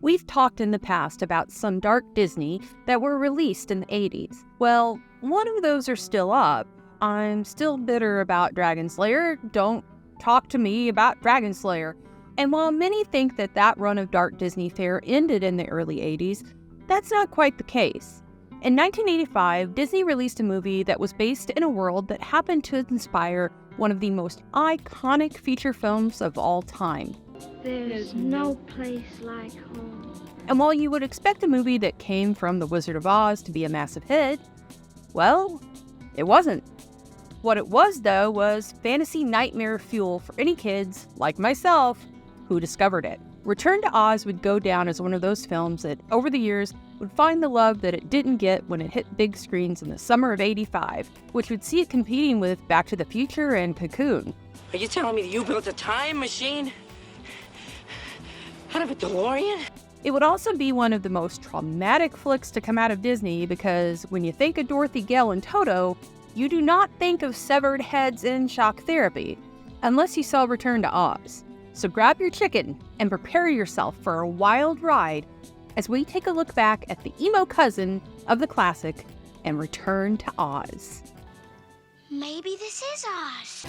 We've talked in the past about some dark Disney that were released in the 80s. Well, one of those are still up. I'm still bitter about Dragon Slayer. Don't talk to me about Dragon Slayer. And while many think that that run of dark Disney fare ended in the early 80s, that's not quite the case. In 1985, Disney released a movie that was based in a world that happened to inspire one of the most iconic feature films of all time. There's no place like home. And while you would expect a movie that came from The Wizard of Oz to be a massive hit, well, it wasn't. What it was, though, was fantasy nightmare fuel for any kids, like myself, who discovered it. Return to Oz would go down as one of those films that, over the years, would find the love that it didn't get when it hit big screens in the summer of '85, which would see it competing with Back to the Future and Cocoon. Are you telling me that you built a time machine? Out of a DeLorean? It would also be one of the most traumatic flicks to come out of Disney because when you think of Dorothy Gale and Toto, you do not think of severed heads and shock therapy, unless you saw Return to Oz. So grab your chicken and prepare yourself for a wild ride as we take a look back at the emo cousin of the classic and Return to Oz. Maybe this is Oz.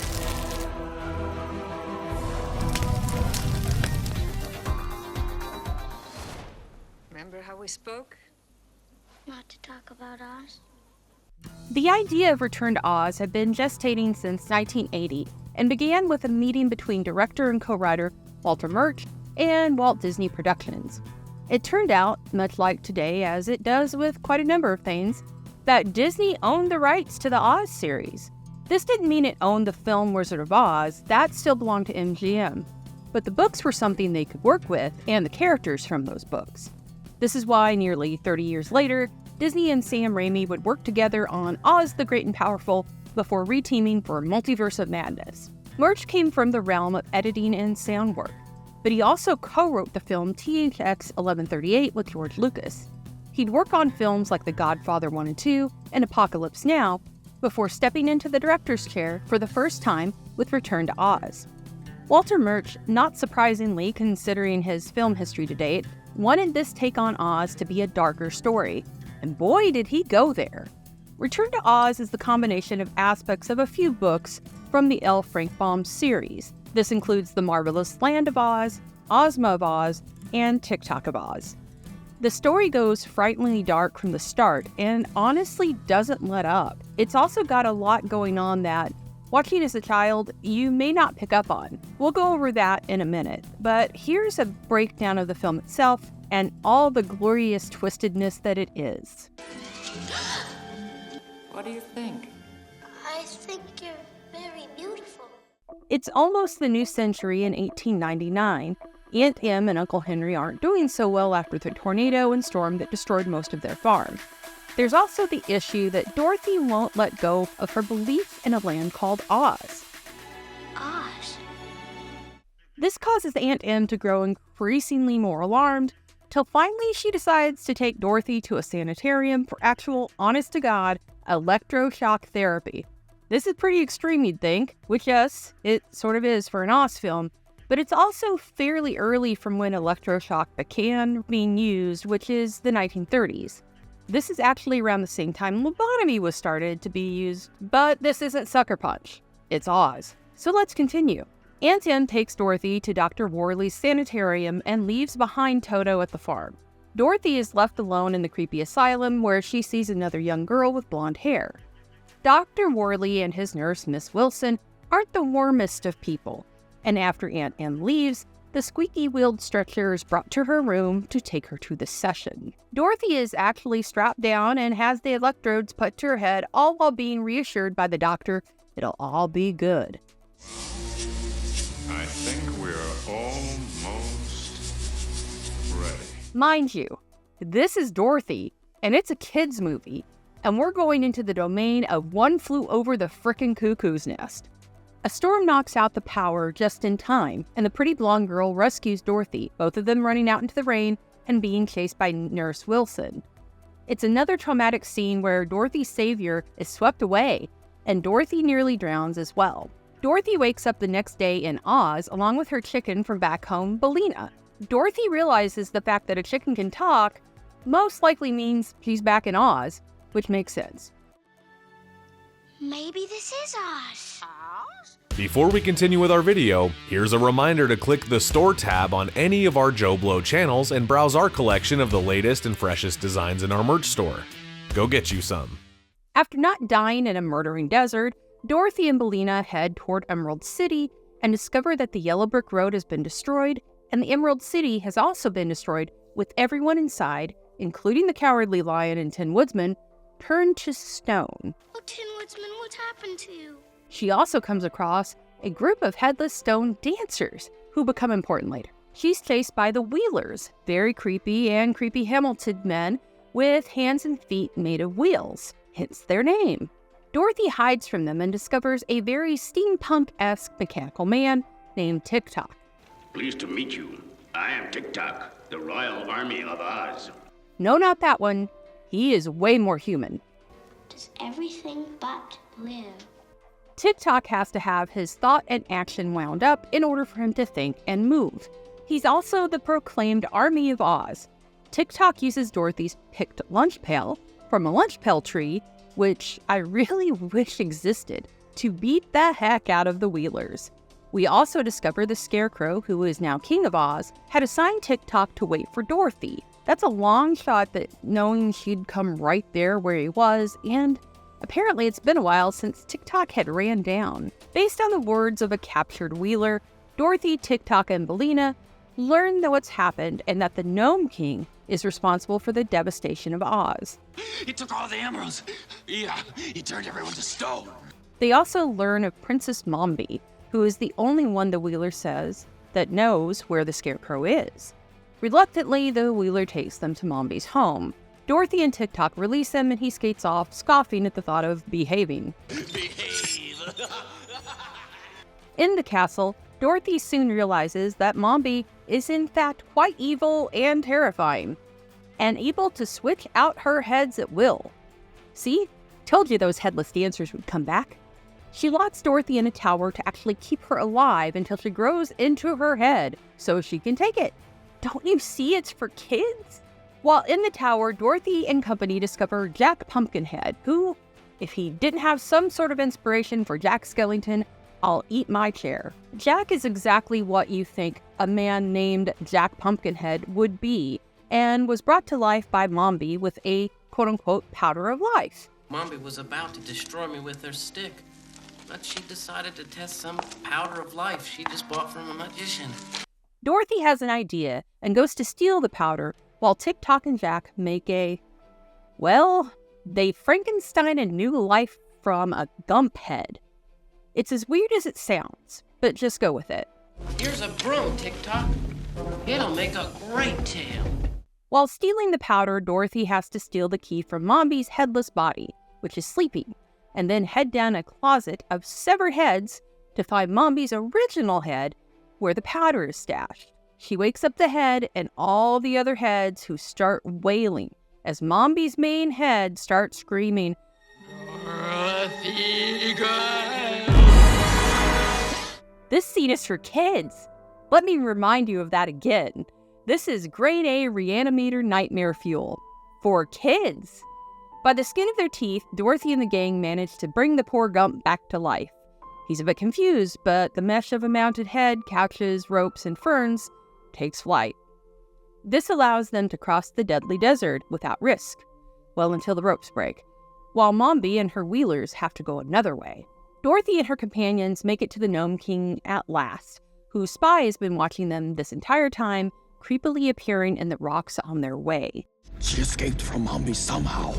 Remember how we spoke? Not to talk about Oz. The idea of Return to Oz had been gestating since 1980 and began with a meeting between director and co-writer Walter Murch and Walt Disney Productions. It turned out, much like today as it does with quite a number of things, that Disney owned the rights to the Oz series. This didn't mean it owned the film Wizard of Oz, that still belonged to MGM. But the books were something they could work with, and the characters from those books. This is why nearly 30 years later, Disney and Sam Raimi would work together on Oz the Great and Powerful before reteaming for Multiverse of Madness. Murch came from the realm of editing and sound work, but he also co-wrote the film THX 1138 with George Lucas. He'd work on films like The Godfather 1 and 2 and Apocalypse Now before stepping into the director's chair for the first time with Return to Oz. Walter Murch, not surprisingly considering his film history to date, wanted this take on Oz to be a darker story, and boy did he go there. Return to Oz is the combination of aspects of a few books from the L. Frank Baum series. This includes The Marvelous Land of Oz, Ozma of Oz, and TikTok of Oz. The story goes frighteningly dark from the start and honestly doesn't let up. It's also got a lot going on that, watching as a child, you may not pick up on. We'll go over that in a minute, but here's a breakdown of the film itself and all the glorious twistedness that it is. What do you think? I think you're very beautiful. It's almost the new century in 1899. Aunt Em and Uncle Henry aren't doing so well after the tornado and storm that destroyed most of their farm. There's also the issue that Dorothy won't let go of her belief in a land called Oz. Oz? This causes Aunt Em to grow increasingly more alarmed, till finally she decides to take Dorothy to a sanitarium for actual, honest-to-God, electroshock therapy. This is pretty extreme, you'd think, which yes, it sort of is for an Oz film, but it's also fairly early from when electroshock began being used, which is the 1930s. This is actually around the same time lobotomy was started to be used, but this isn't Sucker Punch. It's Oz. So let's continue. Aunt Em takes Dorothy to Dr. Worley's sanitarium and leaves behind Toto at the farm. Dorothy is left alone in the creepy asylum where she sees another young girl with blonde hair. Dr. Worley and his nurse, Miss Wilson, aren't the warmest of people, and after Aunt Em leaves, the squeaky-wheeled stretcher is brought to her room to take her to the session. Dorothy is actually strapped down and has the electrodes put to her head, all while being reassured by the doctor it'll all be good. I think we're almost ready. Mind you, this is Dorothy, and it's a kid's movie, and we're going into the domain of One Flew Over the Frickin' Cuckoo's Nest. A storm knocks out the power just in time, and the pretty blonde girl rescues Dorothy, both of them running out into the rain and being chased by Nurse Wilson. It's another traumatic scene where Dorothy's savior is swept away, and Dorothy nearly drowns as well. Dorothy wakes up the next day in Oz along with her chicken from back home, Bellina. Dorothy realizes the fact that a chicken can talk most likely means she's back in Oz, which makes sense. Maybe this is Oz. Before we continue with our video, here's a reminder to click the Store tab on any of our JoBlo channels and browse our collection of the latest and freshest designs in our merch store. Go get you some. After not dying in a murdering desert, Dorothy and Billina head toward Emerald City and discover that the Yellow Brick Road has been destroyed, and the Emerald City has also been destroyed, with everyone inside, including the Cowardly Lion and Tin Woodsman, turned to stone. Oh, Tin Woodsman, what happened to you? She also comes across a group of headless stone dancers who become important later. She's chased by the Wheelers, very creepy and creepy Hamilton men with hands and feet made of wheels, hence their name. Dorothy hides from them and discovers a very steampunk-esque mechanical man named Tick-Tock. Pleased to meet you. I am Tick-Tock, the Royal Army of Oz. No, not that one. He is way more human. Does everything but live. Tick-Tock has to have his thought and action wound up in order for him to think and move. He's also the proclaimed Army of Oz. Tick-Tock uses Dorothy's picked lunch pail from a lunch pail tree, which I really wish existed, to beat the heck out of the Wheelers. We also discover the Scarecrow, who is now King of Oz, had assigned Tick-Tock to wait for Dorothy. That's a long shot, that knowing she'd come right there where he was, and apparently it's been a while since Tick-Tock had ran down. Based on the words of a captured Wheeler, Dorothy, Tick-Tock, and Billina learn that what's happened and that the Gnome King is responsible for the devastation of Oz. He took all the emeralds. Yeah, he turned everyone to stone. They also learn of Princess Mombi, who is the only one the Wheeler says that knows where the Scarecrow is. Reluctantly, the Wheeler takes them to Mombi's home. Dorothy and Tick-Tock release him and he skates off, scoffing at the thought of behaving. Behave. In the castle, Dorothy soon realizes that Mombi is in fact quite evil and terrifying, and able to switch out her heads at will. See? Told you those headless dancers would come back. She locks Dorothy in a tower to actually keep her alive until she grows into her head so she can take it. Don't you see it's for kids? While in the tower, Dorothy and company discover Jack Pumpkinhead, who, if he didn't have some sort of inspiration for Jack Skellington, I'll eat my chair. Jack is exactly what you think a man named Jack Pumpkinhead would be, and was brought to life by Mombi with a quote-unquote powder of life. Mombi was about to destroy me with her stick, but she decided to test some powder of life she just bought from a magician. Dorothy has an idea and goes to steal the powder, while Tick-Tock and Jack make they Frankenstein a new life from a gump head. It's as weird as it sounds, but just go with it. Here's a broom, Tick-Tock. It'll make a great tail. While stealing the powder, Dorothy has to steal the key from Mombi's headless body, which is sleeping, and then head down a closet of severed heads to find Mombi's original head where the powder is stashed. She wakes up the head and all the other heads, who start wailing as Mombi's main head starts screaming, "Dorothy, This scene is for kids. Let me remind you of that again. This is grade A reanimator nightmare fuel. For kids. By the skin of their teeth, Dorothy and the gang manage to bring the poor Gump back to life. He's a bit confused, but the mesh of a mounted head, couches, ropes, and ferns takes flight. This allows them to cross the deadly desert without risk, well, until the ropes break, while Mombi and her Wheelers have to go another way. Dorothy and her companions make it to the Gnome King at last, whose spy has been watching them this entire time, creepily appearing in the rocks on their way. She escaped from Mombi somehow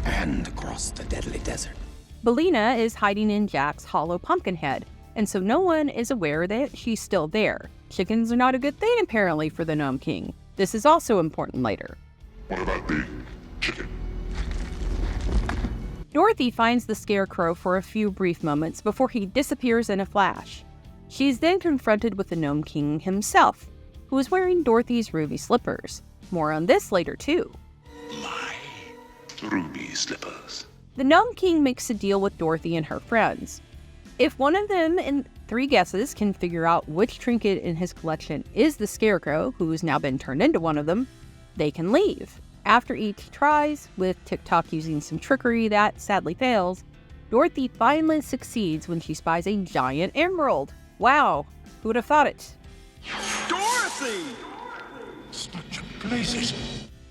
and crossed the deadly desert. Billina is hiding in Jack's hollow pumpkin head, and so no one is aware that she's still there. Chickens are not a good thing, apparently, for the Gnome King. This is also important later. What about the chicken? Dorothy finds the Scarecrow for a few brief moments before he disappears in a flash. She is then confronted with the Gnome King himself, who is wearing Dorothy's ruby slippers. More on this later, too. My ruby slippers. The Gnome King makes a deal with Dorothy and her friends. If one of them 3 guesses can figure out which trinket in his collection is the Scarecrow, who's now been turned into one of them, they can leave. After each tries, with TikTok using some trickery that sadly fails, Dorothy finally succeeds when she spies a giant emerald. Wow, who would have thought it? Dorothy! Such places.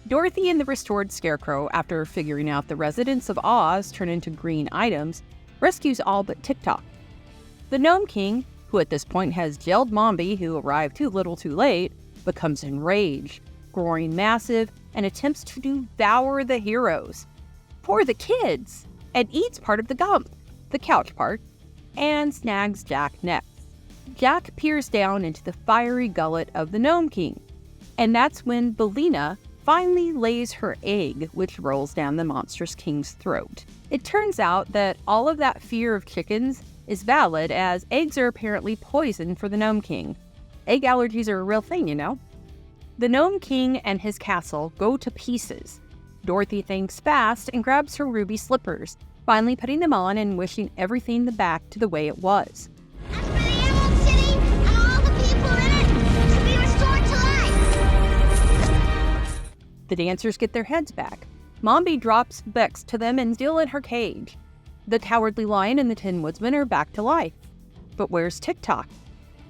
Dorothy and the restored Scarecrow, after figuring out the residents of Oz turn into green items, rescues all but TikTok. The Gnome King, who at this point has jailed Mombi, who arrived too little too late, becomes enraged, growing massive, and attempts to devour the heroes. For the kids! And eats part of the gum, the couch part, and snags Jack next. Jack peers down into the fiery gullet of the Gnome King, and that's when Bellina finally lays her egg, which rolls down the monstrous king's throat. It turns out that all of that fear of chickens is valid, as eggs are apparently poison for the Gnome King. Egg allergies are a real thing, you know? The Gnome King and his castle go to pieces. Dorothy thinks fast and grabs her ruby slippers, finally putting them on and wishing everything back to the way it was. As for the Emerald City and all the people in it, to be restored to life. The dancers get their heads back. Mombi drops Bex to them and still in her cage. The Cowardly Lion and the Tin Woodsman are back to life. But where's TikTok?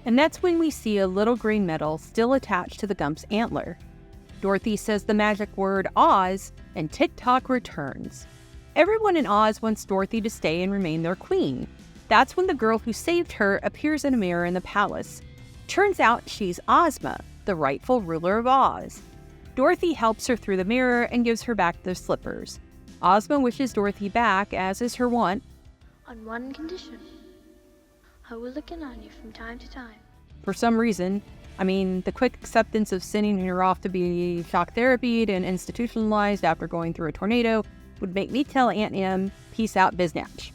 And that's when we see a little green medal still attached to the Gump's antler. Dorothy says the magic word Oz, and TikTok returns. Everyone in Oz wants Dorothy to stay and remain their queen. That's when the girl who saved her appears in a mirror in the palace. Turns out she's Ozma, the rightful ruler of Oz. Dorothy helps her through the mirror and gives her back the slippers. Ozma wishes Dorothy back, as is her wont. On one condition. I will look in on you from time to time. For some reason, the quick acceptance of sending her off to be shock therapied and institutionalized after going through a tornado would make me tell Aunt Em, peace out, biznatch.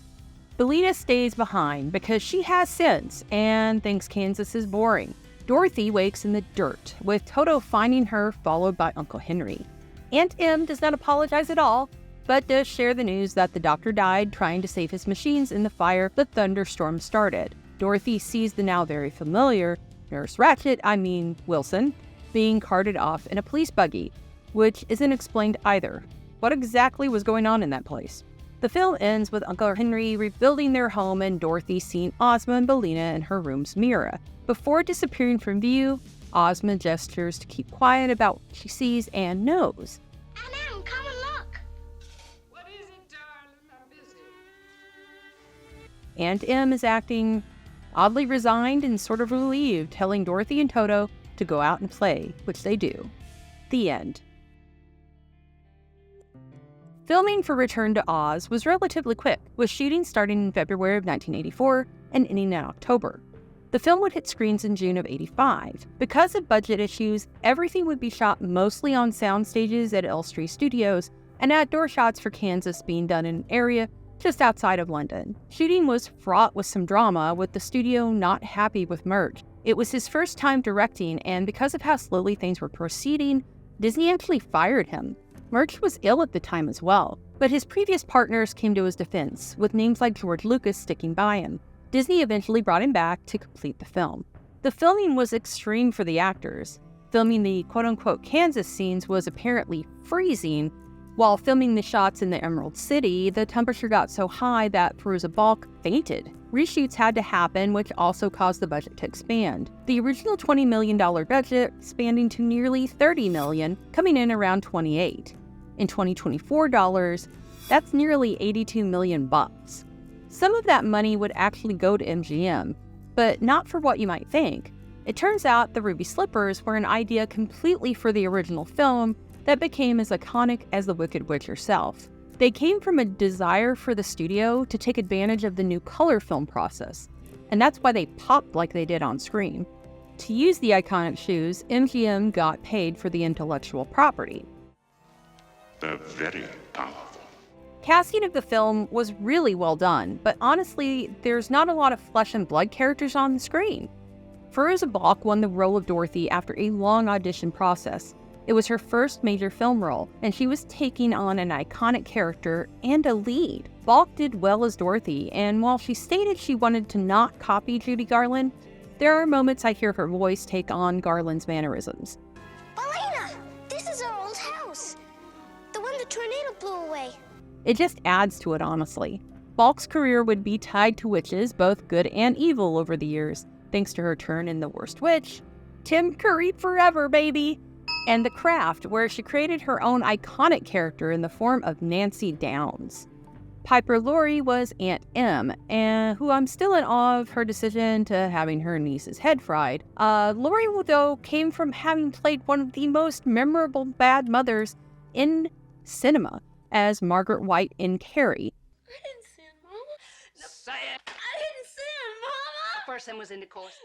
Bellina stays behind because she has sense and thinks Kansas is boring. Dorothy wakes in the dirt, with Toto finding her, followed by Uncle Henry. Aunt Em does not apologize at all, but does share the news that the doctor died trying to save his machines in the fire the thunderstorm started. Dorothy sees the now very familiar Nurse Wilson, being carted off in a police buggy, which isn't explained either. What exactly was going on in that place? The film ends with Uncle Henry rebuilding their home and Dorothy seeing Ozma and Bellina in her room's mirror. Before disappearing from view, Ozma gestures to keep quiet about what she sees and knows. Em, come and look. What is it, darling? I'm busy. Aunt Em is acting oddly resigned and sort of relieved, telling Dorothy and Toto to go out and play, which they do. The end. Filming for Return to Oz was relatively quick, with shooting starting in February of 1984 and ending in October. The film would hit screens in June of '85. Because of budget issues, everything would be shot mostly on sound stages at Elstree Studios, and outdoor shots for Kansas being done in an area just outside of London. Shooting was fraught with some drama, with the studio not happy with Murch. It was his first time directing, and because of how slowly things were proceeding, Disney actually fired him. Murch was ill at the time as well, but his previous partners came to his defense, with names like George Lucas sticking by him. Disney eventually brought him back to complete the film. The filming was extreme for the actors. Filming the quote-unquote Kansas scenes was apparently freezing, while filming the shots in the Emerald City, the temperature got so high that Fairuza Balk fainted. Reshoots had to happen, which also caused the budget to expand. The original $20 million budget expanding to nearly $30 million, coming in around $28. In 2024 dollars, that's nearly $82 million bucks. Some of that money would actually go to MGM, but not for what you might think. It turns out the ruby slippers were an idea completely for the original film that became as iconic as the Wicked Witch herself. They came from a desire for the studio to take advantage of the new color film process, and that's why they popped like they did on screen. To use the iconic shoes, MGM got paid for the intellectual property. They're very powerful. Casting of the film was really well done, but honestly, there's not a lot of flesh and blood characters on the screen. Fairuza Balk won the role of Dorothy after a long audition process, It was her first major film role, and she was taking on an iconic character and a lead. Balk did well as Dorothy, and while she stated she wanted to not copy Judy Garland, there are moments I hear her voice take on Garland's mannerisms. Elena, this is our old house. The one the tornado blew away. It just adds to it, honestly. Balk's career would be tied to witches, both good and evil, over the years, thanks to her turn in The Worst Witch, Tim Curry forever, baby, and The Craft, where she created her own iconic character in the form of Nancy Downs. Piper Laurie was Aunt Em, and who I'm still in awe of her decision to having her niece's head fried. Laurie, though, came from having played one of the most memorable bad mothers in cinema as Margaret White in Carrie. I didn't sin, Mama. Say it. I didn't sin, Mama. The person was in the course.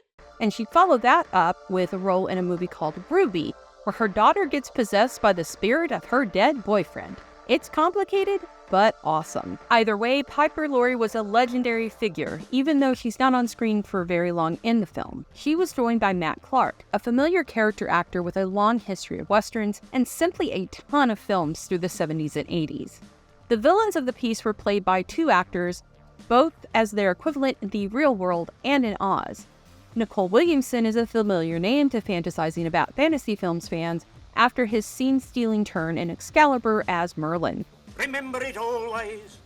And she followed that up with a role in a movie called Ruby, where her daughter gets possessed by the spirit of her dead boyfriend. It's complicated, but awesome. Either way, Piper Laurie was a legendary figure, even though she's not on screen for very long in the film. She was joined by Matt Clark, a familiar character actor with a long history of westerns and simply a ton of films through the 70s and 80s. The villains of the piece were played by two actors, both as their equivalent in the real world and in Oz. Nicole Williamson is a familiar name to fantasizing about fantasy films fans after his scene-stealing turn in Excalibur as Merlin. Remember it always,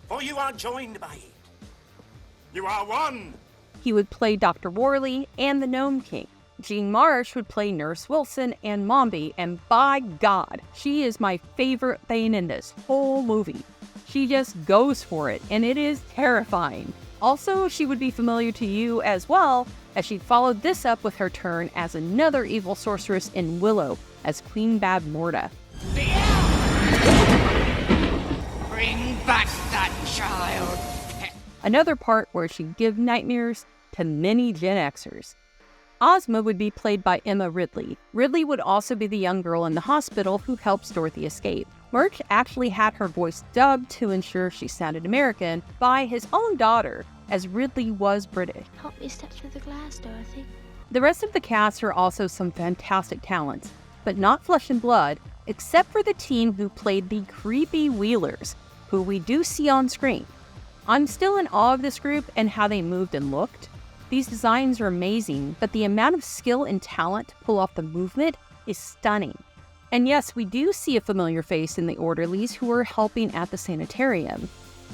for you are joined by it. You are one. He would play Dr. Worley and the Gnome King. Jean Marsh would play Nurse Wilson and Mombi, and by God, she is my favorite thing in this whole movie. She just goes for it, and it is terrifying. Also, she would be familiar to you as well, as she followed this up with her turn as another evil sorceress in Willow as Queen Bab Morda. Bring back that child. Another part where she'd give nightmares to many Gen Xers. Ozma would be played by Emma Ridley. Ridley would also be the young girl in the hospital who helps Dorothy escape. Murch actually had her voice dubbed to ensure she sounded American by his own daughter, as Ridley was British. Help me step through the glass, Dorothy. The rest of the cast are also some fantastic talents, but not flesh and blood, except for the team who played the creepy Wheelers, who we do see on screen. I'm still in awe of this group and how they moved and looked. These designs are amazing, but the amount of skill and talent to pull off the movement is stunning. And yes, we do see a familiar face in the orderlies who are helping at the sanitarium.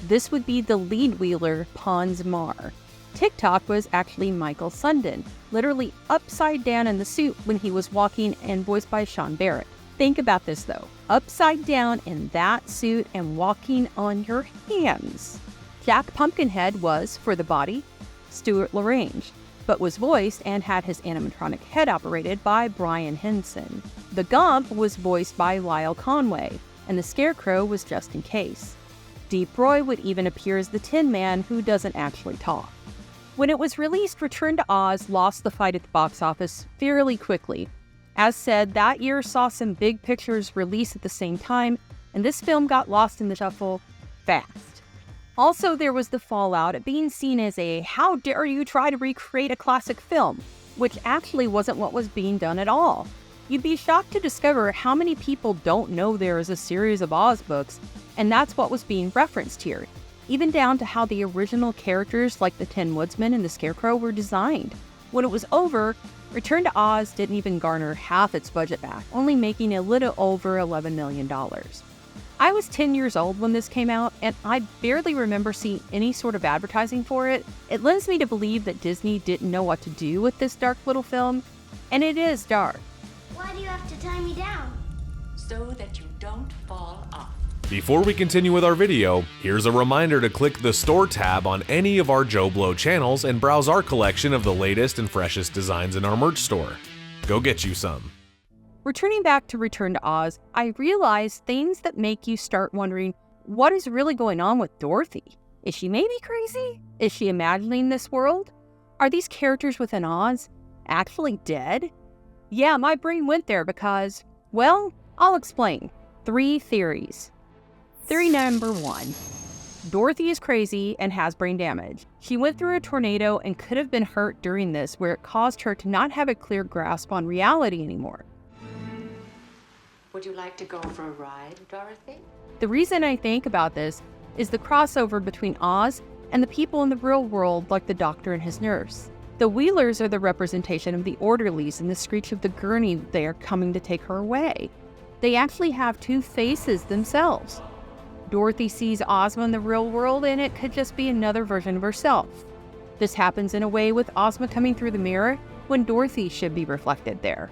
This would be the lead Wheeler, Pons Mar. TikTok was actually Michael Sundin, literally upside down in the suit when he was walking, and voiced by Sean Barrett. Think about this though, upside down in that suit and walking on your hands. Jack Pumpkinhead was, for the body, Stuart LaRange, but was voiced and had his animatronic head operated by Brian Henson. The Gump was voiced by Lyle Conway, and the Scarecrow was Justin Case. Deep Roy would even appear as the Tin Man, who doesn't actually talk. When it was released, Return to Oz lost the fight at the box office fairly quickly. As said, that year saw some big pictures release at the same time, and this film got lost in the shuffle fast. Also, there was the fallout at being seen as a "how dare you try to recreate a classic film," which actually wasn't what was being done at all. You'd be shocked to discover how many people don't know there is a series of Oz books, and that's what was being referenced here, even down to how the original characters like the Tin Woodsman and the Scarecrow were designed. When it was over, Return to Oz didn't even garner half its budget back, only making a little over $11 million. I was 10 years old when this came out, and I barely remember seeing any sort of advertising for it. It lends me to believe that Disney didn't know what to do with this dark little film, and it is dark. Why do you have to tie me down? So that you don't fall off. Before we continue with our video, here's a reminder to click the Store tab on any of our JoBlo channels and browse our collection of the latest and freshest designs in our merch store. Go get you some. Returning back to Return to Oz, I realized things that make you start wondering, what is really going on with Dorothy? Is she maybe crazy? Is she imagining this world? Are these characters within Oz actually dead? Yeah, my brain went there because, well, I'll explain. 3 theories. Theory number 1. Dorothy is crazy and has brain damage. She went through a tornado and could have been hurt during this, where it caused her to not have a clear grasp on reality anymore. Would you like to go for a ride, Dorothy? The reason I think about this is the crossover between Oz and the people in the real world, like the doctor and his nurse. The Wheelers are the representation of the orderlies in the screech of the gurney they are coming to take her away. They actually have two faces themselves. Dorothy sees Ozma in the real world, and it could just be another version of herself. This happens in a way with Ozma coming through the mirror when Dorothy should be reflected there.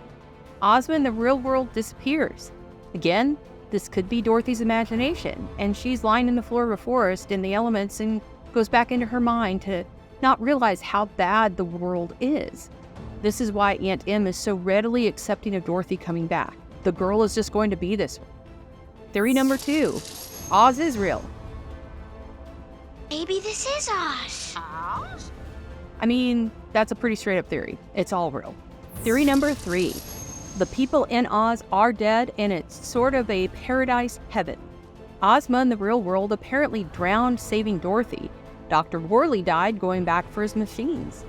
Ozma in the real world disappears. Again, this could be Dorothy's imagination, and she's lying in the floor of a forest in the elements and goes back into her mind to not realize how bad the world is. This is why Aunt Em is so readily accepting of Dorothy coming back. The girl is just going to be this way. Theory number 2, Oz is real. Maybe this is Oz. Oz? I mean, that's a pretty straight up theory. It's all real. Theory number 3, the people in Oz are dead, and it's sort of a paradise heaven. Ozma in the real world apparently drowned saving Dorothy. Dr. Worley died going back for his machines.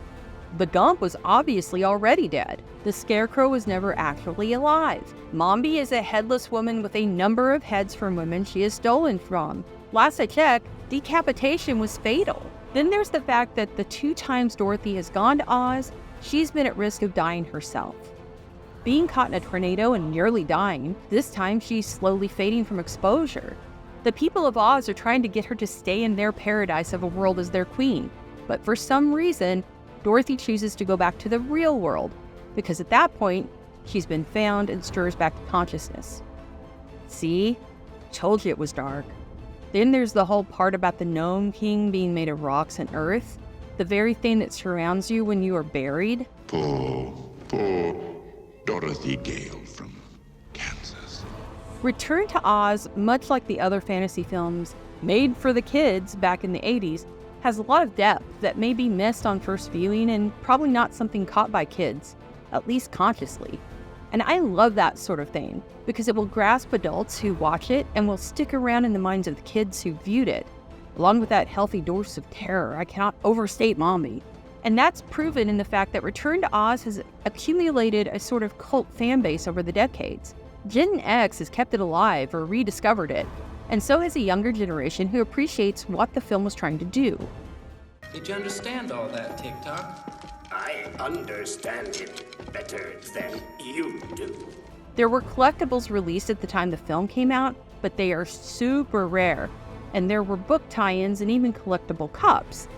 The Gump was obviously already dead. The Scarecrow was never actually alive. Mombi is a headless woman with a number of heads from women she has stolen from. Last I checked, decapitation was fatal. Then there's the fact that the 2 times Dorothy has gone to Oz, she's been at risk of dying herself. Being caught in a tornado and nearly dying, this time she's slowly fading from exposure. The people of Oz are trying to get her to stay in their paradise of a world as their queen, but for some reason, Dorothy chooses to go back to the real world, because at that point, she's been found and stirs back to consciousness. See? Told you it was dark. Then there's the whole part about the Gnome King being made of rocks and earth, the very thing that surrounds you when you are buried. Poor Dorothy Gale from Kansas. Return to Oz, much like the other fantasy films made for the kids back in the 80s, has a lot of depth that may be missed on first viewing and probably not something caught by kids, at least consciously. And I love that sort of thing, because it will grasp adults who watch it and will stick around in the minds of the kids who viewed it, along with that healthy dose of terror. I cannot overstate Mombi. And that's proven in the fact that Return to Oz has accumulated a sort of cult fan base over the decades. Gen X has kept it alive or rediscovered it, and so has a younger generation who appreciates what the film was trying to do. Did you understand all that, TikTok? I understand it better than you do. There were collectibles released at the time the film came out, but they are super rare, and there were book tie-ins and even collectible cups.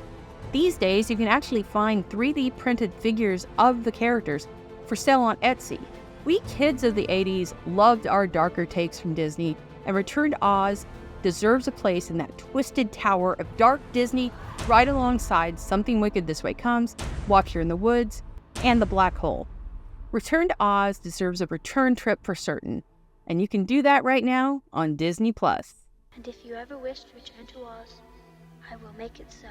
These days, you can actually find 3D printed figures of the characters for sale on Etsy. We kids of the 80s loved our darker takes from Disney, and Return to Oz deserves a place in that twisted tower of dark Disney right alongside Something Wicked This Way Comes, Watcher in the Woods, and The Black Hole. Return to Oz deserves a return trip for certain, and you can do that right now on Disney+. And if you ever wish to return to Oz, I will make it so.